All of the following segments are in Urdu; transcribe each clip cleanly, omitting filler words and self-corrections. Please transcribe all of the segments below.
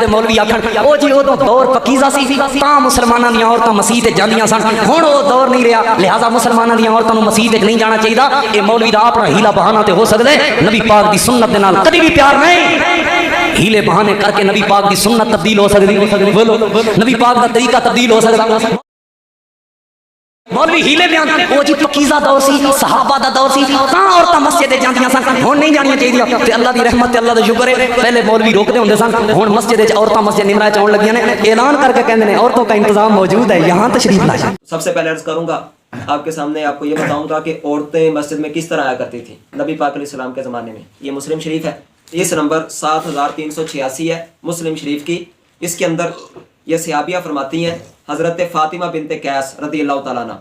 مولوی آکھن او جی او دور پکیزہ سی تاں مسلماناں دیاں عورتاں مسیح تے جاندیاں سن، ہن او دور نہیں رہا، لہذا مسلماناں دیاں عورتاں نوں مسیح تے نہیں جانا چاہیے۔ اے مولوی دا اپنا ہیلا بہانہ تے ہو سکدا ہے، نبی پاک دی سنت دے نال کبھی بھی پیار نہیں۔ ہیلے بہانے کر کے نبی پاک دی سنت تبدیل ہو سکدی، بولو نبی پاک دا طریقہ تبدیل ہو سکدا۔ مولوی ہیلے بیان او جی پکیزہ دور سی، صحابہ دا دور سی، تاں عورتاں مسجد جاندیاں سن، ہن نہیں جانیاں چاہیے تے اللہ دی رحمت تے اللہ دا شکر ہے پہلے مولوی روکدے ہوندے سن، ہن مسجد وچ عورتاں مسجد نمرا چون لگیاں نے، اعلان کر کے کہندے نے عورتوں کا انتظام موجود ہے، یہاں تشریف لائیں۔ سب سے پہلے عرض کروں گا آپ کے سامنے، آپ کو یہ بتاؤں گا کہ عورتیں مسجد میں کس طرح آیا کرتی تھیں نبی پاک علیہ السلام کے زمانے میں۔ یہ مسلم شریف ہے، اس نمبر 7386 ہے مسلم شریف کی۔ اس کے اندر یہ صحابیہ فرماتی ہیں، حضرت فاطمہ بنت قیس رضی اللہ تعالیٰ عنہ،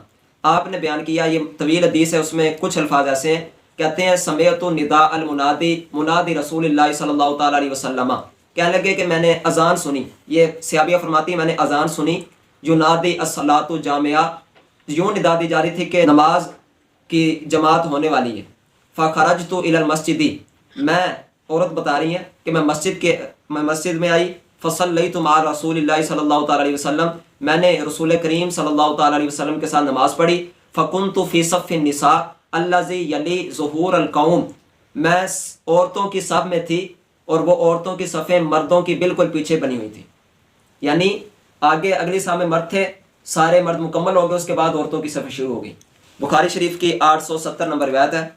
آپ نے بیان کیا، یہ طویل حدیث ہے، اس میں کچھ الفاظ ایسے ہیں، کہتے ہیں سمیعت نداء المنادی منادی رسول اللہ صلی اللہ تعالیٰ علیہ وسلم، کہنے لگے کہ میں نے اذان سنی، یہ صحابیہ فرماتی ہیں میں نے اذان سنی، ینادی الصلاۃ جامعہ، یوں ندا دی جا رہی تھی کہ نماز کی جماعت ہونے والی ہے، فخرجت الی المسجد، میں عورت بتا رہی ہیں کہ میں مسجد میں آئی، فصلیت مع رسول اللہ صلی اللہ تعالیٰ علیہ وسلم، میں نے رسول کریم صلی اللہ تعالیٰ علیہ وسلم کے ساتھ نماز پڑھی، فکنت فی صف النساء الذی یلی ظہور القوم، میں عورتوں کی صف میں تھی اور وہ عورتوں کی صفیں مردوں کی بالکل پیچھے بنی ہوئی تھی، یعنی آگے اگلی صف میں مرد تھے، سارے مرد مکمل ہو گئے، اس کے بعد عورتوں کی صفیں شروع ہو گئی۔ بخاری شریف کی 870 نمبر روایت ہے،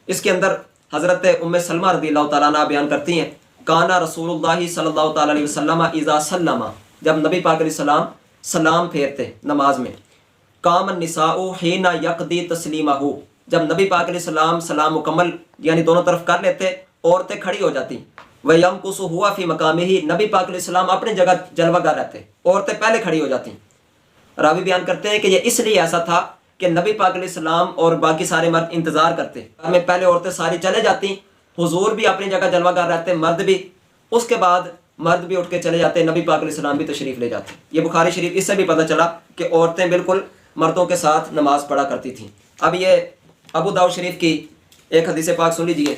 اس کے اندر حضرت ام سلمہ رضی اللہ تعالیٰ عنہ بیان کرتی ہیں، کانا رسول اللہ صلی اللہ تعالیٰ علیہ وسلم اذا سلم، جب نبی پاک علیہ السلام سلام پھیرتے نماز میں، قام النساء حین یقضی تسلیمہ، جب نبی پاک علیہ السلام سلام مکمل یعنی دونوں طرف کر لیتے، عورتیں کھڑی ہو جاتی، وَيَمْكُسُ هُوَ فِي مَقَامِهِ، نبی پاک علیہ السلام اپنے جگہ جلوہ گر رہتے، عورتیں پہلے کھڑی ہو جاتی۔ راوی بیان کرتے ہیں کہ یہ اس لیے ایسا تھا کہ نبی پاک علیہ السلام اور باقی سارے مرد انتظار کرتے، ہمیں پہلے عورتیں ساری چلے جاتی، حضور بھی اپنی جگہ جلوہ گر رہتے، مرد بھی، اس کے بعد مرد بھی اٹھ کے چلے جاتے، نبی پاک علیہ السلام بھی تشریف لے جاتے۔ یہ بخاری شریف اس سے بھی پتہ چلا کہ عورتیں بالکل مردوں کے ساتھ نماز پڑھا کرتی تھیں۔ اب یہ ابو داؤد شریف کی ایک حدیث پاک سن لیجئے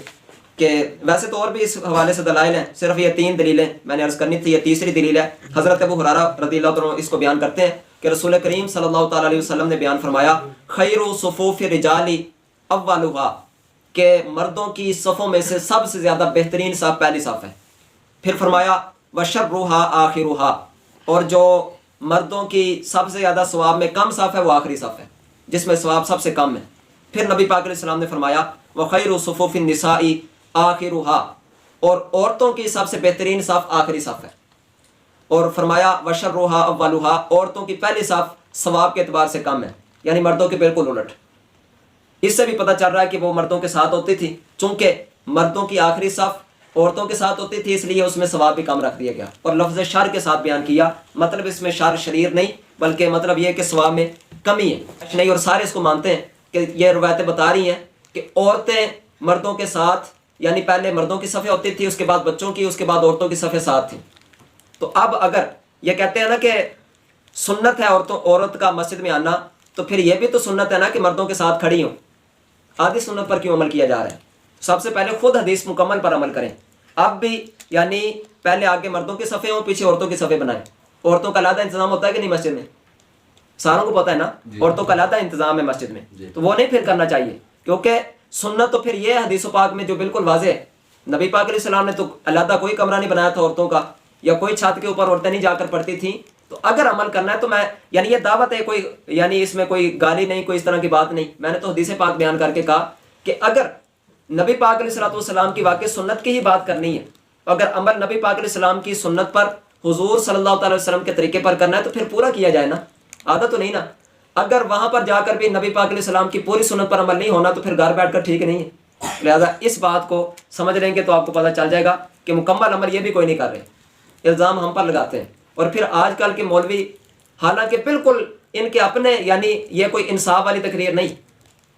کہ ویسے تو اور بھی اس حوالے سے دلائل ہیں، صرف یہ 3 دلیلیں میں نے عرض کرنی تھی، یہ تیسری دلیل ہے۔ حضرت ابو ہریرہ رضی اللہ عنہ اس کو بیان کرتے ہیں کہ رسول کریم صلی اللہ تعالیٰ علیہ وسلم نے بیان فرمایا، خیر صفوف الرجال اولھا، کہ مردوں کی صفوں میں سے سب سے زیادہ بہترین صف پہلی صف ہے۔ پھر فرمایا وشرھا آخرھا، اور جو مردوں کی سب سے زیادہ ثواب میں کم صف ہے وہ آخری صف ہے، جس میں ثواب سب سے کم ہے۔ پھر نبی پاک علیہ السلام نے فرمایا وخیر صفوف النساء آخرھا، اور عورتوں کی سب سے بہترین صف آخری صف ہے، اور فرمایا وشرھا اولھا، عورتوں کی پہلی صف ثواب کے اعتبار سے کم ہے، یعنی مردوں کے بالکل الٹ۔ اس سے بھی پتہ چل رہا ہے کہ وہ مردوں کے ساتھ ہوتی تھی، چونکہ مردوں کی آخری صف عورتوں کے ساتھ ہوتی تھی، اس لیے اس میں ثواب بھی کم رکھ دیا گیا، اور لفظ شر کے ساتھ بیان کیا، مطلب اس میں شر شریر نہیں بلکہ مطلب یہ کہ ثواب میں کمی ہے نہیں، اور سارے اس کو مانتے ہیں کہ یہ روایتیں بتا رہی ہیں کہ عورتیں مردوں کے ساتھ، یعنی پہلے مردوں کی صفیں ہوتی تھی، اس کے بعد بچوں کی، اس کے بعد عورتوں کی صفیں ساتھ تھیں۔ تو اب اگر یہ کہتے ہیں نا کہ سنت ہے عورت کا مسجد میں آنا، تو پھر یہ بھی تو سنت ہے نا کہ مردوں کے ساتھ کھڑی ہوں، آدھی سنت پر کیوں عمل کیا جا رہا ہے؟ سب سے پہلے خود حدیث مکمل پر عمل کریں۔ اب بھی یعنی پہلے آگے مردوں کی صفیں ہوں، پیچھے عورتوں کی صفیں بنائیں۔ عورتوں کا علیحدہ انتظام ہوتا ہے کہ نہیں مسجد میں؟ ساروں کو پتہ ہے نا، عورتوں کا علیحدہ انتظام ہے مسجد میں، تو وہ نہیں پھر کرنا چاہیے، کیونکہ سنت تو پھر یہ ہے حدیث پاک میں جو بالکل واضح ہے، نبی پاک علیہ السلام نے تو علیحدہ کوئی کمرہ نہیں بنایا تھا عورتوں کا، یا کوئی چھت کے اوپر عورتیں نہیں جا کر پڑتی تھیں۔ تو اگر عمل کرنا ہے تو میں یعنی یہ دعوت ہے، کوئی یعنی اس میں کوئی گالی نہیں، کوئی اس طرح کی بات نہیں، میں نے تو حدیث پاک بیان کر کے کہا کہ اگر نبی پاک علیہ السلام کی واقعی سنت کی ہی بات کرنی ہے، اگر عمل نبی پاک علیہ السلام کی سنت پر، حضور صلی اللہ تعالی وسلم کے طریقے پر کرنا ہے تو پھر پورا کیا جائے نا، آدھا تو نہیں نا۔ اگر وہاں پر جا کر بھی نبی پاک علیہ السلام کی پوری سنت پر عمل نہیں ہونا تو پھر گھر بیٹھ کر ٹھیک نہیں ہے۔ لہذا اس بات کو سمجھ لیں گے تو آپ کو پتہ چل جائے گا کہ مکمل عمل یہ بھی کوئی نہیں کر رہے، الزام ہم پر لگاتے ہیں۔ اور پھر آج کل کے مولوی، حالانکہ بالکل ان کے اپنے یعنی یہ کوئی انصاف والی تقریر نہیں،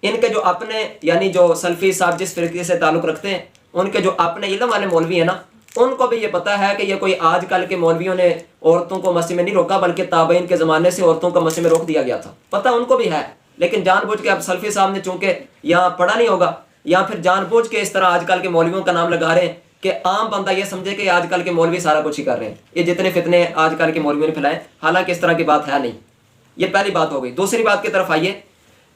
ان کے جو اپنے یعنی جو سلفی صاحب جس فرقے سے تعلق رکھتے ہیں، ان کے جو اپنے علم والے مولوی ہیں نا، ان کو بھی یہ پتہ ہے کہ یہ کوئی آج کل کے مولویوں نے عورتوں کو مسجد میں نہیں روکا، بلکہ تابعین کے زمانے سے عورتوں کو مسجد میں روک دیا گیا تھا، پتہ ان کو بھی ہے، لیکن جان بوجھ کے اب سلفی صاحب نے چونکہ یہاں پڑھا نہیں ہوگا، یا پھر جان بوجھ کے اس طرح آج کل کے مولویوں کا نام لگا رہے ہیں کہ عام بندہ یہ سمجھے کہ آج کل کے مولوی سارا کچھ ہی کر رہے ہیں، یہ جتنے فتنے آج کل کے مولویوں نے پھیلائے، حالانکہ اس طرح کی بات ہے نہیں. یہ پہلی بات ہو گئی. دوسری بات کی طرف آئیے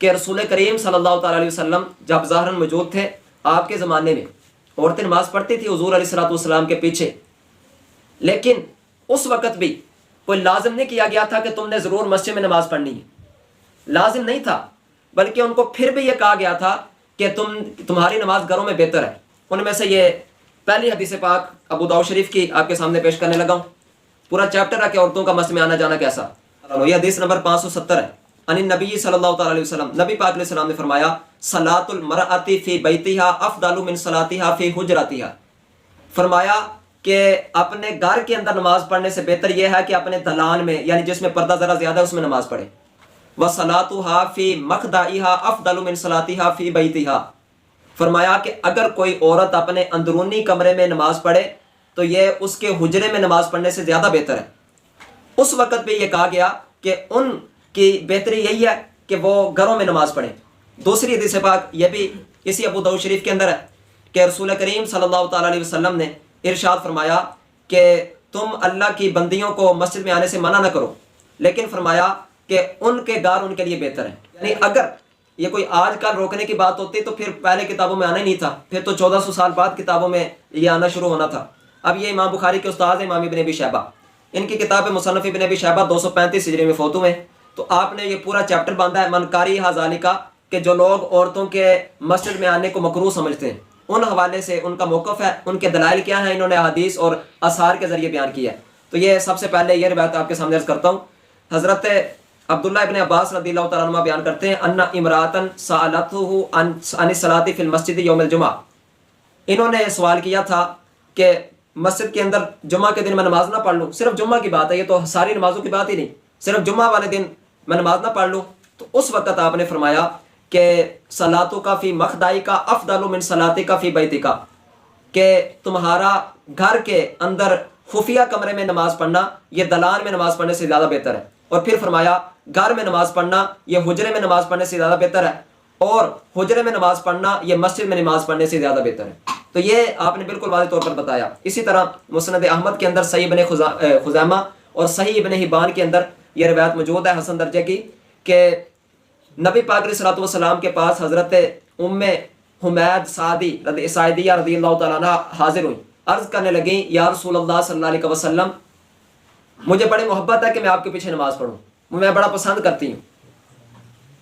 کہ رسول کریم صلی اللہ تعالیٰ علیہ وسلم جب ظاہراً موجود تھے، آپ کے زمانے میں عورتیں نماز پڑھتی تھی حضور علیہ السلام کے پیچھے، لیکن اس وقت بھی کوئی لازم نہیں کیا گیا تھا کہ تم نے ضرور مسجد میں نماز پڑھنی ہے، لازم نہیں تھا، بلکہ ان کو پھر بھی یہ کہا گیا تھا کہ تمہاری نماز گھروں میں بہتر ہے. ان میں سے یہ پہلی حدیث پاک ابو داؤد شریف کی آپ کے سامنے پیش کرنے لگا ہوں. پورا چیپٹر ہے کہ عورتوں کا مسجد میں آنا جانا کیسا. یہ حدیث نمبر 570 ہے. ان النبی صلی اللہ تعالیٰ علیہ وسلم، نبی پاک علیہ السلام نے فرمایا صلاۃ المرأۃ فی بیتہا افضل من صلاتہا فی حجرتہا. فرمایا کہ اپنے گھر کے اندر نماز پڑھنے سے بہتر یہ ہے کہ اپنے دلان میں، یعنی جس میں پردہ ذرا زیادہ ہے، اس میں نماز پڑھے. وصلاتہا فی مخدعہا افضل من صلاتہا فی بیتہا. فرمایا کہ اگر کوئی عورت اپنے اندرونی کمرے میں نماز پڑھے تو یہ اس کے حجرے میں نماز پڑھنے سے زیادہ بہتر ہے. اس وقت بھی یہ کہا گیا کہ ان کی بہتری یہی ہے کہ وہ گھروں میں نماز پڑھیں. دوسری حدیث پاک یہ بھی اسی ابو داؤد شریف کے اندر ہے کہ رسول کریم صلی اللہ تعالیٰ علیہ وسلم نے ارشاد فرمایا کہ تم اللہ کی بندیوں کو مسجد میں آنے سے منع نہ کرو، لیکن فرمایا کہ ان کے گھر ان کے لیے بہتر ہے. یعنی اگر یہ کوئی آج کل روکنے کی بات ہوتی تو پھر پہلے کتابوں میں آنا ہی نہیں تھا، پھر تو 1400 سال بعد کتابوں میں یہ آنا شروع ہونا تھا. اب یہ امام بخاری کے استاد ہیں امام ابن ابی شیبہ، ان کی کتاب مصنف ابن ابی شیبہ 235 ہجری میں فوت ہوئے. تو آپ نے یہ پورا چیپٹر باندھا ہے منکاری ذالکا، کہ جو لوگ عورتوں کے مسجد میں آنے کو مکروہ سمجھتے ہیں، ان حوالے سے ان کا موقف ہے، ان کے دلائل کیا ہیں، انہوں نے حدیث اور آثار کے ذریعے بیان کیا ہے. تو یہ سب سے پہلے یہ روایت آپ کے سامنے عرض کرتا ہوں. حضرت عبداللہ ابن عباس رضی اللہ تعالیٰ عنہ بیان کرتے ہیں ان امراتن سالتہ عن الصلاۃ فی المسجد یوم الجمعہ. انہوں نے سوال کیا تھا کہ مسجد کے اندر جمعہ کے دن میں نماز نہ پڑھ لوں، صرف جمعہ کی بات ہے، یہ تو ساری نمازوں کی بات ہی نہیں، صرف جمعہ والے دن میں نماز نہ پڑھ لوں. تو اس وقت آپ نے فرمایا کہ صلاتک فی مخدعک افضل من صلاتک فی بیتک، کہ تمہارا گھر کے اندر خفیہ کمرے میں نماز پڑھنا یہ دلان میں نماز پڑھنے سے زیادہ بہتر ہے. اور پھر فرمایا گھر میں نماز پڑھنا یہ حجرے میں نماز پڑھنے سے زیادہ بہتر ہے، اور حجرے میں نماز پڑھنا یہ مسجد میں نماز پڑھنے سے زیادہ بہتر ہے. تو یہ آپ نے بالکل واضح طور پر بتایا. اسی طرح مسند احمد کے اندر صحیح ابن خزیمہ اور صحیح ابن حبان کے اندر یہ روایت موجود ہے حسن درجے کی کہ نبی پاک علیہ الصلوۃ والسلام کے پاس حضرت ام حمید سعدیہ رضی اللہ تعالیٰ عنہ حاضر ہوئی، عرض کرنے لگیں یا رسول اللہ صلی اللہ علیہ وسلم، مجھے بڑی محبت ہے کہ میں آپ کے پیچھے نماز پڑھوں، میں بڑا پسند کرتی ہوں.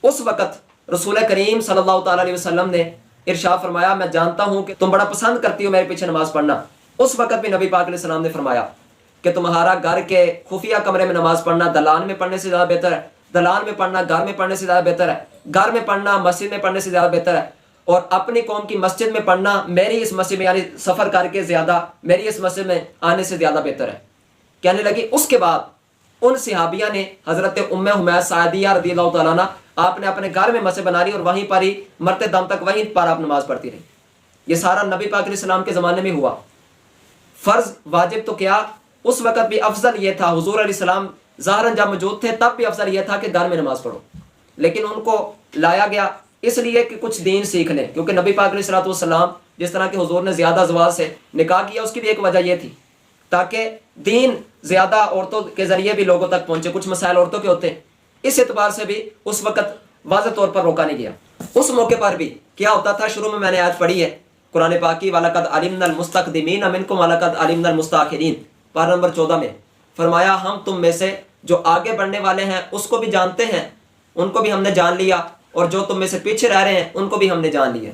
اس وقت رسول کریم صلی اللہ تعالیٰ علیہ وسلم نے ارشاد فرمایا میں جانتا ہوں کہ تم بڑا پسند کرتی ہو میرے پیچھے نماز پڑھنا. اس وقت بھی نبی پاک علیہ السلام نے فرمایا کہ تمہارا گھر کے خفیہ کمرے میں نماز پڑھنا دلان میں پڑھنے سے زیادہ بہتر ہے، دلان میں پڑھنا گھر میں پڑھنے سے زیادہ بہتر ہے، گھر میں پڑھنا مسجد میں پڑھنے سے زیادہ بہتر ہے، اور اپنی قوم کی مسجد میں پڑھنا میری اس مسجد میں، یعنی سفر کر کے زیادہ میری اس مسجد میں آنے سے زیادہ بہتر ہے. کہنے لگی. اس کے بعد ان صحابیہ نے حضرت ام حمید سعدیہ رضی اللہ تعالیٰ عنہ، آپ نے اپنے گھر میں مسجد بنا لی اور وہیں پر ہی مرتے دم تک وہیں پر آپ نماز پڑھتی رہی. یہ سارا نبی پاک علیہ السلام کے زمانے میں ہوا. فرض واجب تو کیا، اس وقت بھی افضل یہ تھا، حضور علیہ السلام ظاہراً جب موجود تھے تب بھی افضل یہ تھا کہ گھر میں نماز پڑھو، لیکن ان کو لایا گیا اس لیے کہ کچھ دین سیکھ لیں، کیونکہ نبی پاک علیہ السلام جس طرح کہ حضور نے زیادہ ازواج سے نکاح کیا اس کی بھی ایک وجہ یہ تھی تاکہ دین زیادہ عورتوں کے ذریعے بھی لوگوں تک پہنچے. کچھ مسائل عورتوں کے ہوتے ہیں، اس اعتبار سے بھی اس وقت واضح طور پر روکا نہیں گیا. اس موقع پر بھی کیا ہوتا تھا، شروع میں نے آیت پڑھی ہے قرآن پاک کی وَلَقَدْ عَلِمْنَا الْمُسْتَقْدِمِينَ مِنْكُمْ وَلَقَدْ عَلِمْنَا الْمُسْتَأْخِرِينَ، پارہ نمبر 14 میں فرمایا ہم تم میں سے جو آگے بڑھنے والے ہیں اس کو بھی جانتے ہیں، ان کو بھی ہم نے جان لیا، اور جو تم میں سے پیچھے رہ رہے ہیں ان کو بھی ہم نے جان لیا.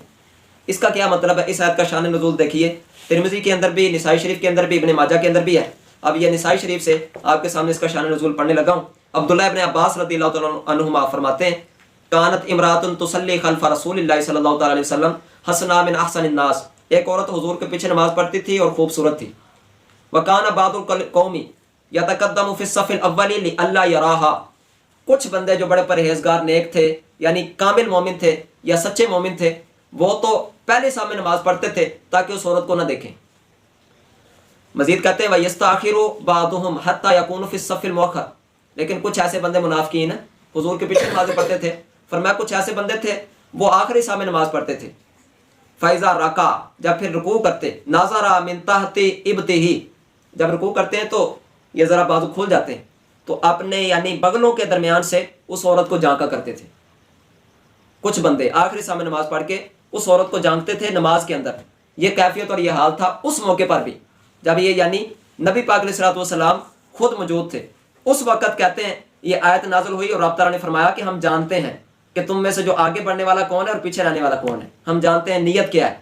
اس کا کیا مطلب ہے؟ اس آیت کا شان نزول دیکھیے، ترمذی کے اندر بھی، نسائی شریف کے اندر بھی، ابن ماجہ کے اندر بھی ہے. اب یہ نسائی شریف سے آپ کے سامنے اس کا شان نزول پڑھنے لگا ہوں. عبداللہ ابن عباس رضی اللہ تعالیٰ عنہما فرماتے ہیں کانت امرات تصلی خلف رسول اللہ صلی اللہ تعالیٰ علیہ وسلم حسنا من احسن الناس، ایک عورت حضور کے پیچھے نماز پڑھتی تھی اور خوبصورت تھی. وکان بعض القوم یتقدم فی الصف الاول لئلا یراہا، کچھ بندے جو بڑے پرہیزگار نیک تھے، یعنی کامل مومن تھے یا سچے مومن تھے، وہ تو پہلے صف میں نماز پڑھتے تھے تاکہ اس عورت کو نہ دیکھیں. مزید کہتے ہیں وَيَسْتَأْخِرُ بَعْضُهُمْ حَتَّى يَكُونُ فِي الصَّفِّ الْمُؤَخَّرِ، لیکن کچھ ایسے بندے منافقین ہیں حضور کے پیچھے نمازیں پڑھتے تھے. فرمایا کچھ ایسے بندے تھے وہ آخری صف میں نماز پڑھتے تھے. فیضا رکا، جب پھر رکوع کرتے، ناظرا من تحت ابطہ، جب رکوع کرتے ہیں تو یہ ذرا بازو کھول جاتے ہیں، تو اپنے یعنی بغلوں کے درمیان سے اس عورت کو جھانکا کرتے تھے۔ کچھ بندے آخری سامنے نماز پڑھ کے اس عورت کو جھانکتے تھے نماز کے اندر۔ یہ کیفیت اور یہ حال تھا اس موقع پر بھی، جب یہ یعنی نبی پاک علیہ الصلوۃ والسلام خود موجود تھے۔ اس وقت کہتے ہیں یہ آیت نازل ہوئی اور رب تعالیٰ نے فرمایا کہ ہم جانتے ہیں کہ تم میں سے جو آگے بڑھنے والا کون ہے اور پیچھے رہنے والا کون ہے، ہم جانتے ہیں نیت کیا ہے،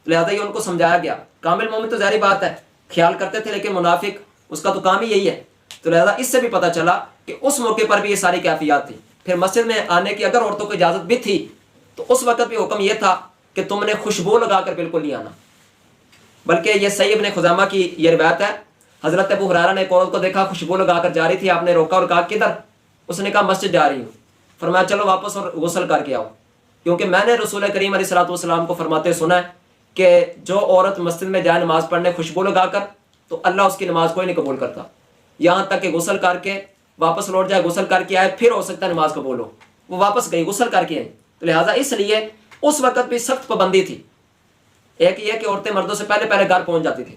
لہٰذا یہ ان کو سمجھایا گیا۔ کامل مومن تو ظاہری بات ہے خیال کرتے تھے، لیکن منافق اس کا تو کام ہی یہی ہے، تو لہٰذا اس سے بھی پتہ چلا کہ اس موقع پر بھی یہ ساری کیفیات تھی۔ پھر مسجد میں آنے کی اگر عورتوں کو اجازت بھی تھی تو اس وقت بھی حکم یہ تھا کہ تم نے خوشبو لگا کر بالکل نہیں آنا، بلکہ یہ صحیح ابن خزیمہ کی یہ روایت ہے، حضرت ابو ہریرہ نے ایک عورت کو دیکھا خوشبو لگا کر جا رہی تھی، آپ نے روکا اور کہا کدھر؟ اس نے کہا مسجد جا رہی ہوں۔ فرمایا چلو واپس اور غسل کر کے آؤ، کیونکہ میں نے رسول کریم علیہ الصلوۃ والسلام کو فرماتے سنا ہے کہ جو عورت مسجد میں جائے نماز پڑھنے خوشبو لگا کر تو اللہ اس کی نماز کوئی نہیں قبول کرتا، یہاں تک کہ غسل کر کے واپس لوٹ جائے، غسل کر کے آئے، پھر ہو سکتا ہے نماز قبول ہو۔ وہ واپس گئی، غسل کر کے آئی، تو لہٰذا اس لیے اس وقت بھی سخت پابندی تھی۔ ایک یہ کہ عورتیں مردوں سے پہلے پہلے گھر پہنچ جاتی تھی،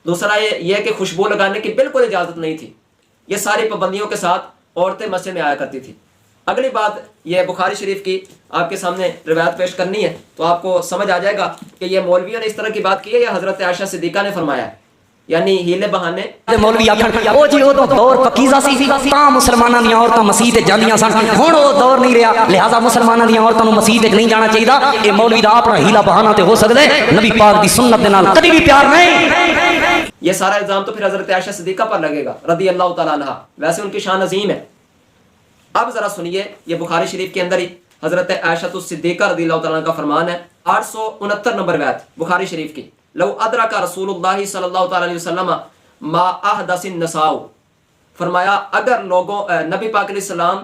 دوسرا یہ کہ خوشبو لگانے کی بالکل اجازت نہیں تھی۔ یہ ساری پابندیوں کے ساتھ عورتیں مسجد میں آیا کرتی تھی۔ اگلی بات یہ بخاری شریف کی آپ کے سامنے روایت پیش کرنی ہے تو آپ کو سمجھ آ جائے گا کہ یہ مولویوں نے اس طرح کی بات کی ہے یا حضرت عائشہ صدیقہ نے فرمایا ہے، یعنی ہیلے بہانے۔ مولوی آکھن او جی او دور پکیزہ سی تاں مسلماناں دیاں عورتاں مسیح تے جاندیاں سن، ہن او دور نہیں رہیا، لہذا مسلماناں دیاں عورتاں نوں مسیح تے نہیں جانا چاہیدا۔ اے مولوی دا اپنا ہیلا بہانہ تے ہو سکدا ہے، نبی پاک دی سنت دے نال کبھی بھی پیار نہیں۔ یہ سارا الزام تو پھر حضرت عائشہ صدیقہ پر لگے گا رضی اللہ تعالیٰ عنہا، ویسے ان کی شان عظیم ہے۔ اب ذرا سنیے، یہ بخاری شریف کے اندر ہی حضرت عائشہ صدیقہ رضی اللہ تعالیٰ عنہ کا فرمان ہے، 869 نمبر روایت بخاری شریف کی، لو ادرک رسول اللہ صلی اللہ تعالیٰ علیہ وسلم ما احدث النساء، فرمایا اگر لوگوں نبی پاک علیہ السلام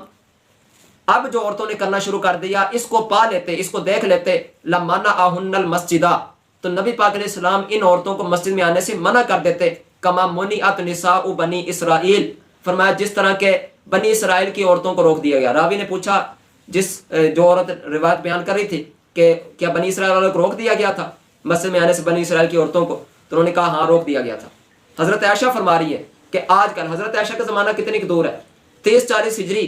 اب جو عورتوں نے کرنا شروع کر دیا اس کو پا لیتے، اس کو دیکھ لیتے، لمنعہن المسجدہ، تو نبی پاک علیہ السلام ان عورتوں کو مسجد میں آنے سے منع کر دیتے، کما منعت نساء بنی اسرائیل، فرمایا جس طرح کہ بنی اسرائیل کی عورتوں کو روک دیا گیا۔ راوی نے پوچھا جس جو عورت روایت بیان کر رہی تھی کہ کیا بنی اسرائیل والوں کو روک دیا گیا تھا مسجد میں آنے سے بنی اسرائیل کی عورتوں کو، تو انہوں نے کہا ہاں روک دیا گیا تھا۔ حضرت عائشہ فرما رہی ہے کہ آج کل حضرت عائشہ کا زمانہ کتنی دور ہے، 2340 ہجری،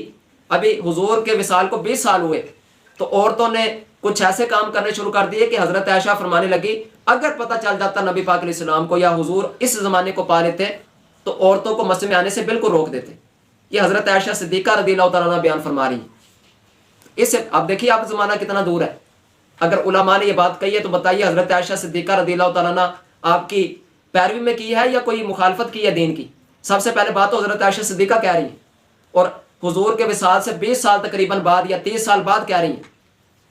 ابھی حضور کے وصال کو 20 سال ہوئے، تو عورتوں نے کچھ ایسے کام کرنے شروع کر دیے کہ حضرت عائشہ فرمانے لگی اگر پتہ چل جاتا نبی پاک علیہ السلام کو یا حضور اس زمانے کو پا لیتے تو عورتوں کو مسجد میں آنے سے بالکل روک دیتے۔ یہ حضرت عائشہ صدیقہ رضی اللہ تعالیٰ عنہ بیان فرما رہی ہیں۔ اس سے اب دیکھیے آپ زمانہ کتنا دور ہے، اگر علماء نے یہ بات کہی ہے تو بتائیے حضرت عائشہ صدیقہ رضی اللہ تعالیٰ عنہ آپ کی پیروی میں کی ہے یا کوئی مخالفت کی ہے دین کی؟ سب سے پہلے بات تو حضرت عائشہ صدیقہ کہہ رہی ہیں، اور حضور کے وصال سے 20 سال تقریباً بعد یا 30 سال بعد کہہ رہی ہیں،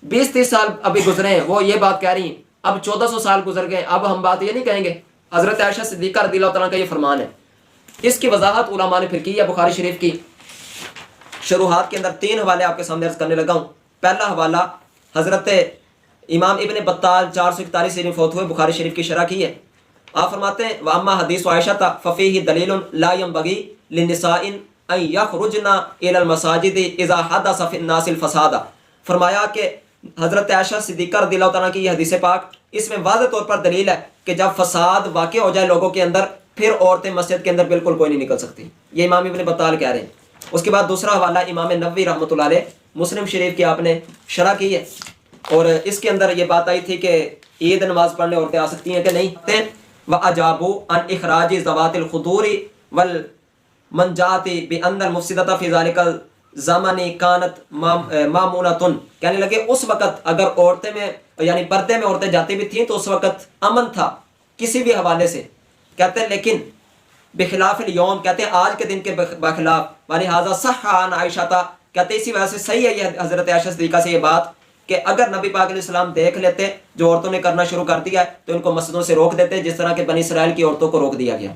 20-30 سال ابھی گزرے ہیں، وہ یہ بات کہہ رہی ہیں، اب 1400 سال گزر گئے، اب ہم بات یہ نہیں کہیں گے۔ حضرت عائشہ صدیقہ رضی اللہ تعالیٰ کا یہ فرمان ہے۔ اس کی وضاحت علماء نے پھر کی ہے بخاری شریف کی شروحات کے اندر 3 حوالے آپ کے سامنے عرض کرنے لگا ہوں۔ پہلا حوالہ حضرت امام ابن بطال 441 سے فوت ہوئے، بخاری شریف کی شرح کی ہے۔ آپ فرماتے ہیں وَأَمَّا حدیث عائشہ فَفِيهِ دَلِيلٌ لَا يَنبَغِي لِلنِّسَاءِ أَن يَخْرُجْنَ إِلَى الْمَسَاجِدِ إِذَا حَدَثَ فِي النَّاسِ الْفَسَادَ، فرمایا کہ حضرت عائشہ صدیقہ رضی اللہ تعالیٰ کی یہ حدیث پاک اس میں واضح طور پر دلیل ہے کہ جب فساد واقع ہو جائے لوگوں کے اندر پھر عورتیں مسجد کے اندر بالکل کوئی نہیں نکل سکتی، یہ امام ابن بطال کہہ رہے ہیں۔ اس کے بعد دوسرا حوالہ امام نووی رحمۃ اللہ علیہ مسلم شریف کی آپ نے شرح کی ہے، اور اس کے اندر یہ بات آئی تھی کہ عید نماز پڑھنے عورتیں آ سکتی ہیں کہ نہیں، وَأَجَابُوا عَنْ إِخْرَاجِ ذَوَاتِ الْخُدُورِ وَالْمَنْجَاتِ بِأَنَّ الْمُفْسِدَةَ فِي ذَلِكَ الزَّمَنِ كَانَتْ مَامُونَةٌ، کہنے لگے اس وقت اگر عورتیں میں یعنی پردے میں عورتیں جاتی بھی تھیں تو اس وقت امن تھا کسی بھی حوالے سے، کہتے ہیں لیکن بخلاف اليوم، کہتے ہیں آج کے دن کے بخلاف، وَلِهَذَا صَحَّ عَنْ عَائِشَةَ، کہتے ہیں اسی وجہ سے صحیح ہے یہ حضرت عائشہ صدیقہ سے یہ بات کہ اگر نبی پاک علیہ السلام دیکھ لیتے جو عورتوں نے کرنا شروع کر دیا ہے تو ان کو مسجدوں سے روک دیتے جس طرح کہ بنی اسرائیل کی عورتوں کو روک دیا گیا۔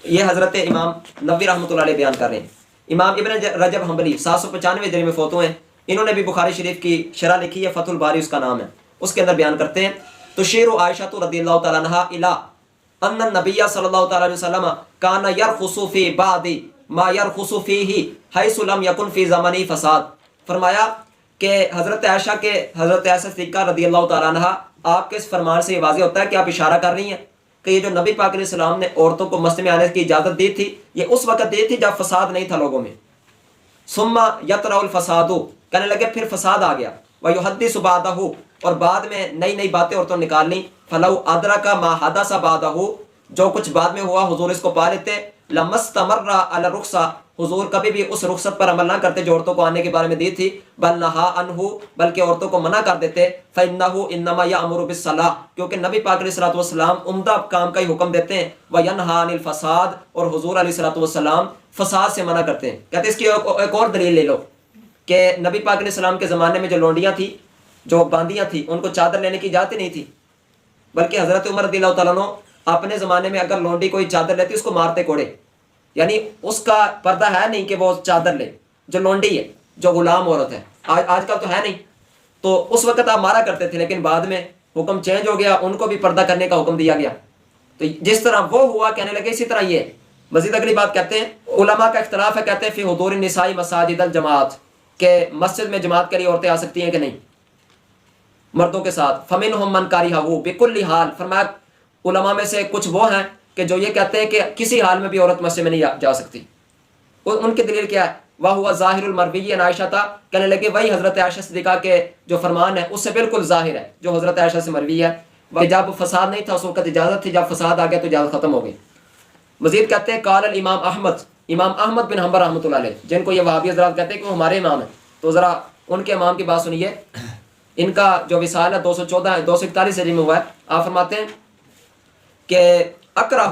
یہ حضرت امام نووی رحمۃ اللہ علیہ بیان کر رہے ہیں۔ امام ابن رجب حنبلی 795 ہجری میں فوت ہوئے ہیں، انہوں نے بھی بخاری شریف کی شرح لکھی ہے، فتح الباری اس کا نام ہے، اس کے اندر بیان کرتے ہیں تشیر عائشہ رضی اللہ تعالیٰ عنہا الی ان النبی صلی اللہ تعالیٰ علیہ وسلم کان یرخص فی بعض ما یرخص فیہ حیث لم یکن فی زمنی فساد، فرمایا کہ حضرت عائشہ صدیقہ رضی اللہ تعالیٰ عنہ آپ کے اس فرمان سے یہ واضح ہوتا ہے کہ آپ اشارہ کر رہی ہیں کہ یہ جو نبی پاک علیہ السلام نے عورتوں کو مسجد میں آنے کی اجازت دی تھی یہ اس وقت دی تھی جب فساد نہیں تھا لوگوں میں. ثم یطرأ الفساد، کہنے لگے پھر فساد آ گیا. ویحدث بعدہ، اور بعد میں نئی نئی باتیں عورتوں نے نکال لیں. فلو ادرک ما حدث بعدہ، جو کچھ بعد میں ہوا حضور اس کو پا لیتے. لما استمر علی الرخصہ، حضور کبھی بھی اس رخصت پر عمل نہ کرتے جو عورتوں کو آنے کے بارے میں دی تھی. بل نہا عنہ، بلکہ عورتوں کو منع کر دیتے. فإنہ انما یأمر بالصلاۃ، کیونکہ نبی پاک علیہ الصلوۃ والسلام عمدہ کام کا ہی حکم دیتے ہیں. وینہا عن الفساد، اور حضور علیہ الصلوۃ والسلام فساد سے منع کرتے ہیں. کہتے ہیں اس کی ایک اور دلیل لے لو کہ نبی پاک علیہ السلام کے زمانے میں جو لونڈیاں تھیں، جو باندیاں تھیں، ان کو چادر لینے کی اجازت نہیں تھی، بلکہ حضرت عمر رضی اللہ تعالیٰ عنہ اپنے زمانے میں اگر لونڈی کوئی چادر لیتی اس کو مارتے کوڑے. یعنی اس کا پردہ ہے نہیں کہ وہ چادر لے، جو لونڈی ہے، جو غلام عورت ہے. آج کل تو ہے نہیں، تو اس وقت آپ مارا کرتے تھے، لیکن بعد میں حکم چینج ہو گیا، ان کو بھی پردہ کرنے کا حکم دیا گیا. تو جس طرح وہ ہوا کہنے لگے اسی طرح یہ. مزید اگلی بات کہتے ہیں علماء کا اختلاف ہے، کہتے ہیں فی حضور النساء مساجد الجماعت، کہ مسجد میں جماعت کے لیے عورتیں آ سکتی ہیں کہ نہیں مردوں کے ساتھ. فمنہم من کریہہ بکل حال، فرمایا علماء میں سے کچھ وہ ہیں کہ جو یہ کہتے ہیں کہ کسی حال میں بھی عورت مسجد میں نہیں جا سکتی. ان کی دلیل کیا ہے؟ وَهُوَ ظَاهِرُ الْمَرْوِيِّ عَنْ عَائِشَةَ، کہنے لگے وہی حضرت عائشہ صدیقہ کے جو فرمان ہے اس سے بالکل ظاہر ہے جو حضرت عائشہ سے مروی ہے کہ جب فساد نہیں تھا اس وقت اجازت تھی، جب فساد آ گیا تو اجازت ختم ہو گئی. مزید کہتے ہیں قال الامام احمد، امام احمد بن حنبل رحمۃ اللہ علیہ، جن کو یہ وہابی حضرات کہتے ہیں کہ وہ ہمارے امام ہیں، تو ذرا ان کے امام کی بات سنیے. ان کا جو وصال ہے 241 ہجری میں ہوا ہے. آپ فرماتے ہیں کہ اکرہ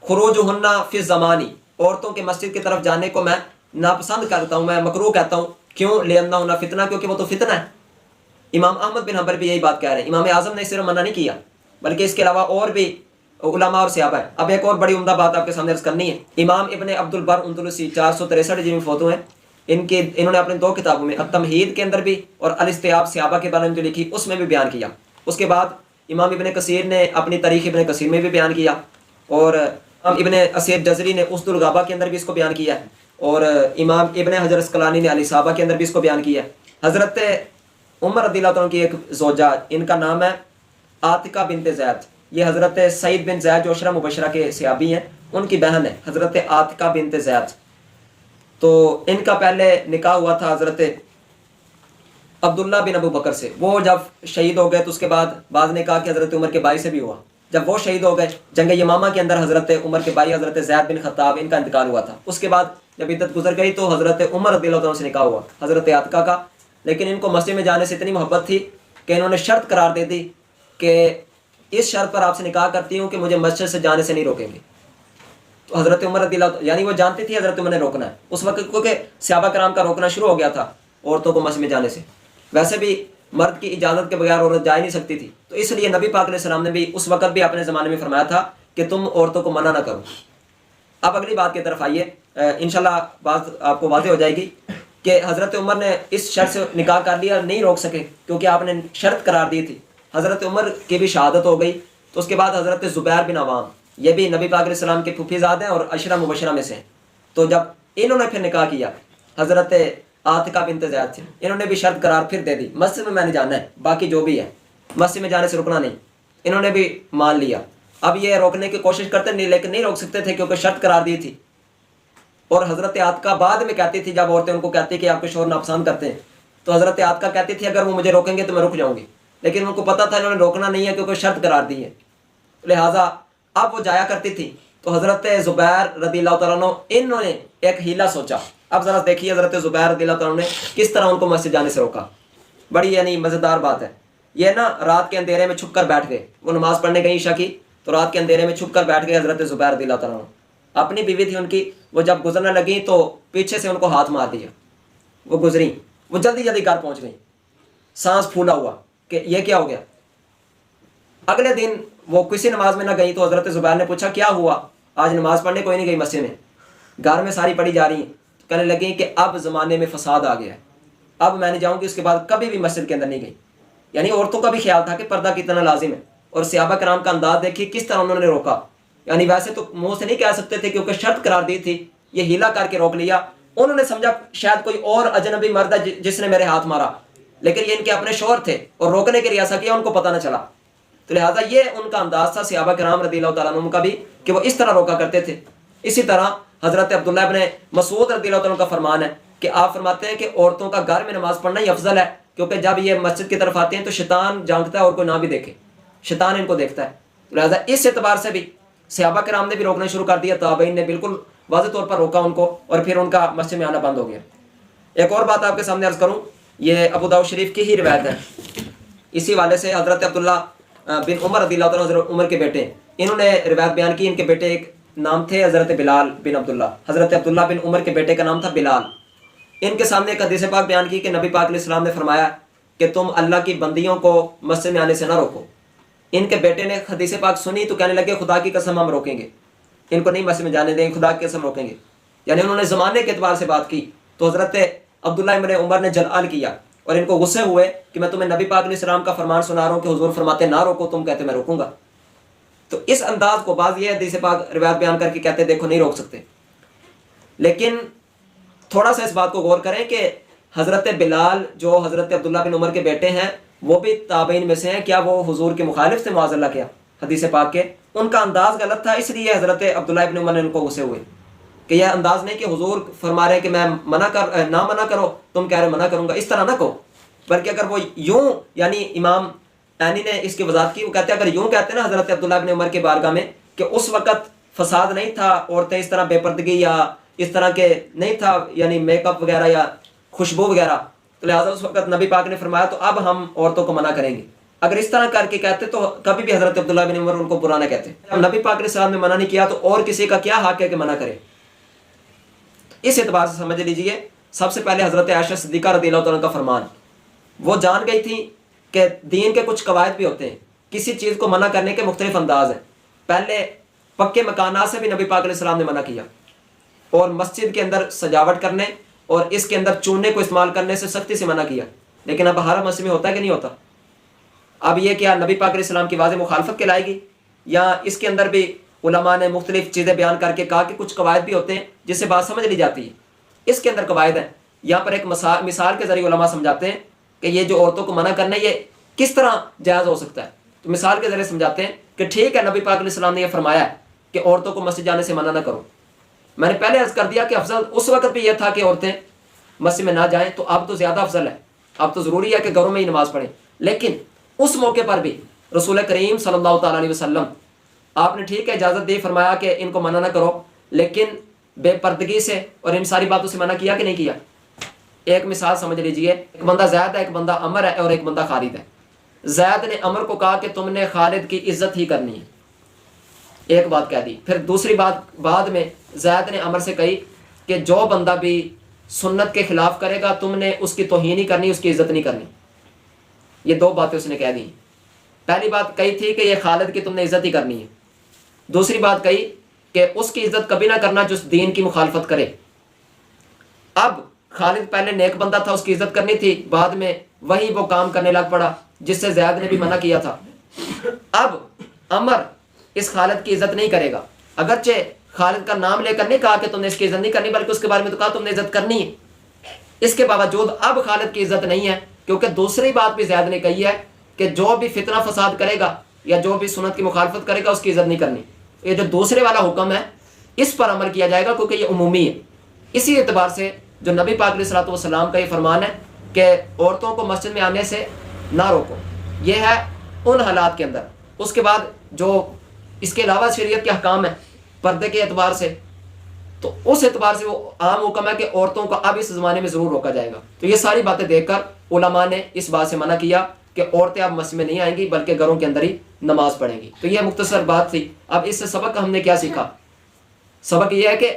خروجہن فی الزمانی، عورتوں کے مسجد کی طرف جانے کو میں ناپسند کرتا ہوں، میں مکروہ کہتا ہوں. کیوں؟ لأنہن فتنہ، کیونکہ وہ تو فتنہ ہے. امام احمد بن حنبل بھی یہی بات کہہ رہے ہیں. امام اعظم نے صرف منع نہیں کیا بلکہ اس کے علاوہ اور بھی علماء اور صحابہ ہیں. اب ایک اور بڑی عمدہ بات آپ کے سامنے عرض کرنی ہے. امام ابن عبد البر اندلسی 463 ہجری میں فوت ہوئے ہیں. انہوں نے اپنے 2 کتابوں میں التمہید کے اندر بھی اور الاستیاب صحابہ کے بارے میں جو لکھی اس میں بھی بیان کیا. اس کے بعد امام ابن کثیر نے اپنی تاریخ ابن کثیر میں بھی بیان کیا، اور ابن اسیر جزری نے اسد الغابہ کے اندر بھی اس کو بیان کیا ہے، اور امام ابن حجر اسقلانی نے الاصابہ کے اندر بھی اس کو بیان کیا ہے. حضرت عمر رضی اللہ عنہ کی ایک زوجہ، ان کا نام ہے عاتقہ بنت زید. یہ حضرت سعید بن زید جو عشرہ مبشرہ کے صحابی ہیں ان کی بہن ہے حضرت عاتقہ بنت زید. تو ان کا پہلے نکاح ہوا تھا حضرت عبداللہ بن ابو بکر سے. وہ جب شہید ہو گئے تو اس کے بعد بعض نے کہا کہ حضرت عمر کے بھائی سے بھی ہوا. جب وہ شہید ہو گئے جنگ یمامہ کے اندر حضرت عمر کے بھائی حضرت زید بن خطاب ان کا انتقال ہوا تھا. اس کے بعد جب عدت گزر گئی تو حضرت عمر رضی اللہ عنہ سے نکاح ہوا حضرت عاتقہ کا. لیکن ان کو مسجد میں جانے سے اتنی محبت تھی کہ انہوں نے شرط قرار دے دی کہ اس شرط پر آپ سے نکاح کرتی ہوں کہ مجھے مسجد سے جانے سے نہیں روکیں گے. تو حضرت عمر رضی اللہ، یعنی وہ جانتی تھی حضرت عمر نے روکنا ہے اس وقت، کیونکہ صحابہ کرام کا روکنا شروع ہو گیا تھا عورتوں کو مسجد میں جانے سے. ویسے بھی مرد کی اجازت کے بغیر عورت جا ہی نہیں سکتی تھی، تو اس لیے نبی پاک علیہ السلام نے بھی اس وقت بھی اپنے زمانے میں فرمایا تھا کہ تم عورتوں کو منع نہ کرو. اب اگلی بات کی طرف آئیے، انشاءاللہ بات آپ کو واضح ہو جائے گی کہ حضرت عمر نے اس شرط سے نکاح کر لیا، نہیں روک سکے کیونکہ آپ نے شرط قرار دی تھی. حضرت عمر کی بھی شہادت ہو گئی. تو اس کے بعد حضرت زبیر بن عوام، یہ بھی نبی پاک علیہ السلام کے پھوپھی زاد ہیں اور عشرہ مبشرہ میں سے ہیں. تو جب انہوں نے پھر نکاح کیا حضرت عاتقہ بنت زید سے، انہوں نے بھی شرط قرار پھر دے دی، مسجد میں نے جانا ہے، باقی جو بھی ہے مسجد میں جانے سے رکنا نہیں. انہوں نے بھی مان لیا. اب یہ روکنے کی کوشش کرتے نہیں، لیکن نہیں روک سکتے تھے کیونکہ شرط قرار دی تھی. اور حضرت عاتقہ بعد میں کہتی تھی، جب عورتیں ان کو کہتی کہ آپ کے شوہر ناپسند کرتے ہیں، تو حضرت عاتقہ کہتی تھی اگر وہ مجھے روکیں گے تو میں رک جاؤں گی. لیکن ان کو پتہ تھا انہوں نے روکنا نہیں ہے کیونکہ شرط قرار دی ہے، لہٰذا اب وہ جایا کرتی تھی. تو حضرت زبیر رضی اللہ تعالیٰ عنہ انہوں نے ایک ہیلا سوچا. اب ذرا دیکھیے حضرت زبیر رضی اللہ تعالیٰ عنہ نے کس طرح ان کو مسجد جانے سے روکا. بڑی یعنی مزیدار بات ہے. یہ نا رات کے اندھیرے میں چھپ کر بیٹھ گئے، وہ نماز پڑھنے گئی عشاء کی، تو رات کے اندھیرے میں چھپ کر بیٹھ گئے حضرت زبیر رضی اللہ تعالیٰ عنہ. اپنی بیوی تھی ان کی، وہ جب گزرنے لگی تو پیچھے سے ان کو ہاتھ مار دیا. وہ گزری، وہ جلدی جلدی گھر پہنچ گئی. سانس پھولا ہوا کہ یہ کیا ہو گیا. اگلے دن وہ کسی نماز میں نہ گئی تو حضرت زبیر نے پوچھا کیا ہوا، آج نماز پڑھنے کوئی نہیں گئی مسجد میں، گھر میں ساری پڑھی جا رہی ہیں. کہنے لگیں کہ اب زمانے میں فساد آ گیا ہے، اب میں نے جاؤں گی. اس کے بعد کبھی بھی مسجد کے اندر نہیں گئی. یعنی عورتوں کا بھی خیال تھا کہ پردہ کتنا لازم ہے. اور صحابہ کرام کا انداز دیکھیے کس طرح انہوں نے روکا. یعنی ویسے تو منہ سے نہیں کہہ سکتے تھے کیونکہ شرط قرار دی تھی، یہ ہیلا کر کے روک لیا. انہوں نے سمجھا شاید کوئی اور اجنبی مرد ہے جس نے میرے ہاتھ مارا، لیکن یہ ان کے اپنے شوہر تھے اور روکنے کے لیے ایسا کیا ان کو پتہ نہ چلا. تو لہٰذا یہ ان کا انداز تھا صحابہ کرام رضی اللہ تعالیٰ عنہ کا بھی کہ وہ اس طرح روکا کرتے تھے. اسی طرح حضرت عبداللہ ابن مسعود رضی اللہ تعالیٰ عنہ کا فرمان ہے کہ آپ فرماتے ہیں کہ عورتوں کا گھر میں نماز پڑھنا ہی افضل ہے، کیونکہ جب یہ مسجد کی طرف آتے ہیں تو شیطان جھانکتا ہے اور کوئی نہ بھی دیکھے، شیطان ان کو دیکھتا ہے. لہٰذا اس اعتبار سے بھی صحابہ کرام نے بھی روکنا شروع کر دیا، تابعین نے بالکل واضح طور پر روکا ان کو، اور پھر ان کا مسجد میں آنا بند ہو گیا. ایک اور بات آپ کے سامنے عرض کروں، یہ ابو داؤد شریف کی ہی روایت ہے. اسی والے سے حضرت عبداللہ بن عمر رضی اللہ تعالیٰ عنہ، حضرت عمر کے بیٹے، انہوں نے روایت بیان کی. ان کے بیٹے ایک نام تھے حضرت بلال بن عبداللہ، حضرت عبداللہ بن عمر کے بیٹے کا نام تھا بلال. ان کے سامنے ایک حدیث پاک بیان کی کہ نبی پاک علیہ السلام نے فرمایا کہ تم اللہ کی بندیوں کو مسجد میں آنے سے نہ روکو. ان کے بیٹے نے حدیث پاک سنی تو کہنے لگے خدا کی قسم ہم روکیں گے، ان کو نہیں مسجد میں جانے دیں گے، خدا کی قسم روکیں گے. یعنی انہوں نے زمانے کے اعتبار سے بات کی. تو حضرت عبداللہ ابن عمر نے جلال کیا اور ان کو غصے ہوئے کہ میں تمہیں نبی پاک علیہ السلام کا فرمان سنا رہا ہوں کہ حضور فرماتے نہ روکو، تم کہتے میں روکوں گا. تو اس انداز کو بعض یہ حدیث پاک روایت بیان کر کے کہتے دیکھو نہیں روک سکتے. لیکن تھوڑا سا اس بات کو غور کریں کہ حضرت بلال جو حضرت عبداللہ بن عمر کے بیٹے ہیں وہ بھی تابعین میں سے ہیں. کیا وہ حضور کے مخالف تھے معاذ اللہ؟ کیا حدیث پاک کے ان کا انداز غلط تھا، اس لیے حضرت عبداللہ بن عمر نے ان کو غصے ہوئے کہ یہ انداز نہیں کہ حضور فرما رہے کہ میں نہ منع کرو، تم کہہ رہے منع کروں گا، اس طرح نہ کہو. بلکہ اگر وہ یوں، یعنی امام عینی نے اس کی وضاحت کی، وہ کہتے ہیں اگر یوں کہتے ہیں نا حضرت عبداللہ بن عمر کے بارگاہ میں کہ اس وقت فساد نہیں تھا، عورتیں اس طرح بے پردگی یا اس طرح کے نہیں تھا، یعنی میک اپ وغیرہ یا خوشبو وغیرہ، تو لہٰذا اس وقت نبی پاک نے فرمایا تو اب ہم عورتوں کو منع کریں گے. اگر اس طرح کر کے کہتے تو کبھی بھی حضرت عبداللہ بن عمر ان کو برا نہ کہتے. نبی پاک علیہ السلام نے منع نہیں کیا تو اور کسی کا کیا حق ہے کہ منع کرے؟ اس اعتبار سے سمجھ لیجئے سب سے پہلے حضرت عائشہ صدیقہ رضی اللہ تعالیٰ عنہ کا فرمان، وہ جان گئی تھی کہ دین کے کچھ قواعد بھی ہوتے ہیں، کسی چیز کو منع کرنے کے مختلف انداز ہیں. پہلے پکے مکانات سے بھی نبی پاک علیہ السلام نے منع کیا، اور مسجد کے اندر سجاوٹ کرنے اور اس کے اندر چونے کو استعمال کرنے سے سختی سے منع کیا. لیکن اب ہر مسجد میں ہوتا ہے کہ نہیں ہوتا؟ اب یہ کیا نبی پاک علیہ السلام کی واضح مخالفت کہلائے گی؟ یا اس کے اندر بھی علماء نے مختلف چیزیں بیان کر کے کہا کہ کچھ قواعد بھی ہوتے ہیں جس سے بات سمجھ لی جاتی ہے. اس کے اندر قواعد ہیں. یہاں پر ایک مثال کے ذریعے علماء سمجھاتے ہیں کہ یہ جو عورتوں کو منع کرنا یہ کس طرح جائز ہو سکتا ہے. تو مثال کے ذریعے سمجھاتے ہیں کہ ٹھیک ہے نبی پاک علیہ السلام نے یہ فرمایا ہے کہ عورتوں کو مسجد جانے سے منع نہ کرو. میں نے پہلے عرض کر دیا کہ افضل اس وقت بھی یہ تھا کہ عورتیں مسجد میں نہ جائیں، تو اب تو زیادہ افضل ہے، اب تو ضروری ہے کہ گھروں میں ہی نماز پڑھیں. لیکن اس موقع پر بھی رسول کریم صلی اللہ تعالیٰ علیہ وسلم آپ نے ٹھیک ہے اجازت دی، فرمایا کہ ان کو منع نہ کرو، لیکن بے پردگی سے اور ان ساری باتوں سے منع کیا کہ نہیں کیا؟ ایک مثال سمجھ لیجئے، ایک بندہ زید ہے، ایک بندہ عمر ہے اور ایک بندہ خالد ہے. زید نے عمر کو کہا کہ تم نے خالد کی عزت ہی کرنی ہے، ایک بات کہہ دی. پھر دوسری بات بعد میں زید نے عمر سے کہی کہ جو بندہ بھی سنت کے خلاف کرے گا تم نے اس کی توہین ہی کرنی، اس کی عزت نہیں کرنی. یہ دو باتیں اس نے کہہ دی. پہلی بات کہی تھی کہ یہ خالد کی تم نے عزت ہی کرنی ہے. دوسری بات کہی کہ اس کی عزت کبھی نہ کرنا جو دین کی مخالفت کرے. اب خالد پہلے نیک بندہ تھا، اس کی عزت کرنی تھی، بعد میں وہی وہ کام کرنے لگ پڑا جس سے زید نے بھی منع کیا تھا. اب عمر اس خالد کی عزت نہیں کرے گا، اگرچہ خالد کا نام لے کر نہیں کہا کہ تم نے اس کی عزت نہیں کرنی، بلکہ اس کے بارے میں تو کہا تم نے عزت کرنی ہے. اس کے باوجود اب خالد کی عزت نہیں ہے، کیونکہ دوسری بات بھی زید نے کہی ہے کہ جو بھی فتنہ فساد کرے گا یا جو بھی سنت کی مخالفت کرے گا اس کی عزت نہیں کرنی. یہ جو دوسرے والا حکم ہے اس پر عمل کیا جائے گا کیونکہ یہ عمومی ہے. اسی اعتبار سے جو نبی پاک علیہ الصلوۃ والسلام کا یہ فرمان ہے کہ عورتوں کو مسجد میں آنے سے نہ روکو، یہ ہے ان حالات کے اندر. اس کے بعد جو اس کے علاوہ شریعت کے احکام ہیں پردے کے اعتبار سے، تو اس اعتبار سے وہ عام حکم ہے کہ عورتوں کو اب اس زمانے میں ضرور روکا جائے گا. تو یہ ساری باتیں دیکھ کر علماء نے اس بات سے منع کیا کہ عورتیں اب مسجد میں نہیں آئیں گی بلکہ گھروں کے اندر ہی نماز پڑھیں گی. تو یہ مختصر بات تھی. اب اس سے سبق ہم نے کیا سیکھا؟ سبق یہ ہے کہ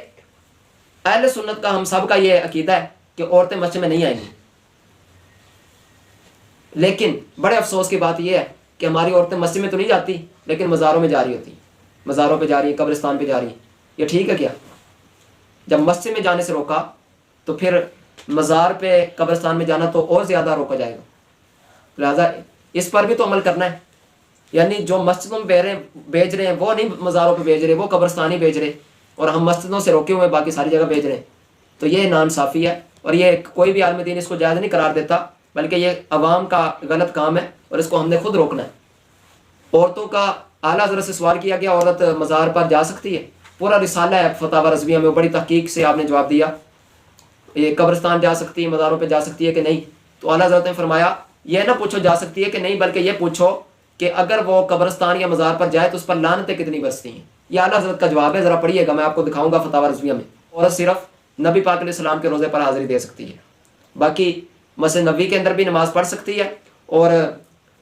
اہل سنت کا ہم سب کا یہ عقیدہ ہے کہ عورتیں مسجد میں نہیں آئیں گی. لیکن بڑے افسوس کی بات یہ ہے کہ ہماری عورتیں مسجد میں تو نہیں جاتی لیکن مزاروں میں جا رہی ہوتی ہیں، مزاروں پہ جا رہی ہیں، قبرستان پہ جا رہی ہیں. یہ ٹھیک ہے کیا؟ جب مسجد میں جانے سے روکا تو پھر مزار پہ قبرستان میں جانا تو اور زیادہ روکا جائے گا. لہذا اس پر بھی تو عمل کرنا ہے. یعنی جو مسجدوں میں بیچ رہے ہیں وہ نہیں مزاروں پہ بیچ رہے، وہ قبرستان ہی بیچ رہے، اور ہم مسجدوں سے روکے ہوئے باقی ساری جگہ بیچ رہے ہیں. تو یہ ناانصافی ہے، اور یہ کوئی بھی عالم دین اس کو جائز نہیں قرار دیتا، بلکہ یہ عوام کا غلط کام ہے اور اس کو ہم نے خود روکنا ہے۔ عورتوں کا اعلیٰ حضرت سے سوال کیا گیا عورت مزار پر جا سکتی ہے؟ پورا رسالہ ہے فتاوی رضویہ میں، بڑی تحقیق سے آپ نے جواب دیا، یہ قبرستان جا سکتی ہے، مزاروں پہ جا سکتی ہے کہ نہیں؟ تو اعلیٰ حضرت نے فرمایا یہ نہ پوچھو جا سکتی ہے کہ نہیں، بلکہ یہ پوچھو کہ اگر وہ قبرستان یا مزار پر جائے تو اس پر لعنتیں کتنی برستی ہیں۔ یہ اعلیٰ حضرت کا جواب ہے، ذرا پڑھیے گا، میں آپ کو دکھاؤں گا فتاوی رضویہ میں۔ عورت صرف نبی پاک علیہ السلام کے روزے پر حاضری دے سکتی ہے، باقی مسجد نبوی کے اندر بھی نماز پڑھ سکتی ہے اور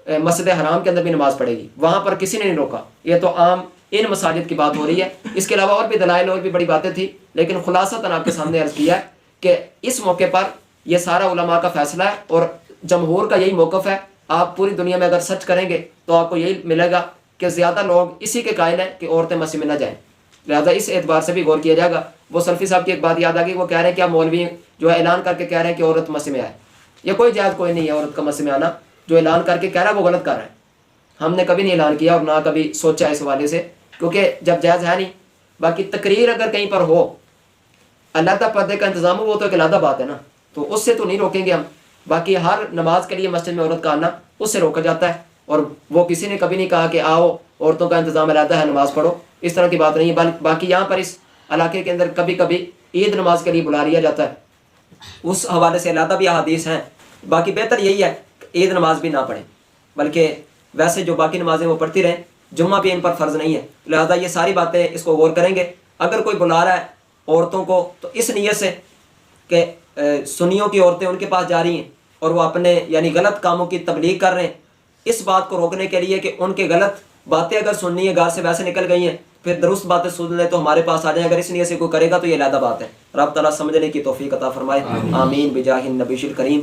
مسجد حرام کے اندر بھی نماز پڑھے گی، وہاں پر کسی نے نہیں روکا۔ یہ تو عام ان مساجد کی بات ہو رہی ہے، اس کے علاوہ اور بھی دلائل اور بھی بڑی باتیں تھیں، لیکن خلاصتاً آپ کے سامنے عرض کیا ہے کہ اس موقع پر یہ سارا علماء کا فیصلہ ہے اور جمہور کا یہی موقف ہے۔ آپ پوری دنیا میں اگر سرچ کریں گے تو آپ کو یہی ملے گا کہ زیادہ لوگ اسی کے قائل ہیں کہ عورتیں مسجد میں نہ جائیں، لہٰذا اس اعتبار سے بھی غور کیا جائے گا۔ وہ سلفی صاحب کی ایک بات یاد آ گئی، وہ کہہ رہے ہیں کہ آپ مولوی جو ہے اعلان کر کے کہہ رہے ہیں کہ عورت مسجد میں آئے، یہ کوئی جائز کوئی نہیں ہے عورت کا مسجد میں آنا، جو اعلان کر کے کہہ رہا ہے وہ غلط کر رہا ہے۔ ہم نے کبھی نہیں اعلان کیا اور نہ کبھی سوچا اس حوالے سے، کیونکہ جب جائز ہے نہیں۔ باقی تقریر اگر کہیں پر ہو، علیحدہ پردے کا انتظام ہو، وہ تو ایک علیحدہ بات ہے نا، تو اس سے تو نہیں روکیں گے ہم۔ باقی ہر نماز کے لیے مسجد میں عورت کا آنا اس سے روکا جاتا ہے، اور وہ کسی نے کبھی نہیں کہا کہ آؤ عورتوں کا انتظام علیحدہ ہے نماز پڑھو، اس طرح کی بات نہیں ہے۔ باقی یہاں پر اس علاقے کے اندر کبھی کبھی عید نماز کے لیے بلا لیا جاتا ہے، اس حوالے سے علیحدہ بھی احادیث ہیں۔ باقی بہتر یہی ہے کہ عید نماز بھی نہ پڑھیں، بلکہ ویسے جو باقی نمازیں وہ پڑھتی رہیں، جمعہ بھی ان پر فرض نہیں ہے، لہذا یہ ساری باتیں اس کو غور کریں گے۔ اگر کوئی بلا رہا ہے عورتوں کو تو اس نیت سے کہ سنیوں کی عورتیں ان کے پاس جا رہی ہیں اور وہ اپنے یعنی غلط کاموں کی تبلیغ کر رہے ہیں، اس بات کو روکنے کے لیے کہ ان کے غلط باتیں اگر سننی ہے گھر سے ویسے نکل گئی ہیں، پھر درست باتیں سن لیں تو ہمارے پاس آ جائیں، اگر اس نیت سے کوئی کرے گا تو یہ علیحدہ بات ہے۔ رب تعالیٰ سمجھنے کی توفیق عطا فرمائے، آمین بجاہ النبی الکریم۔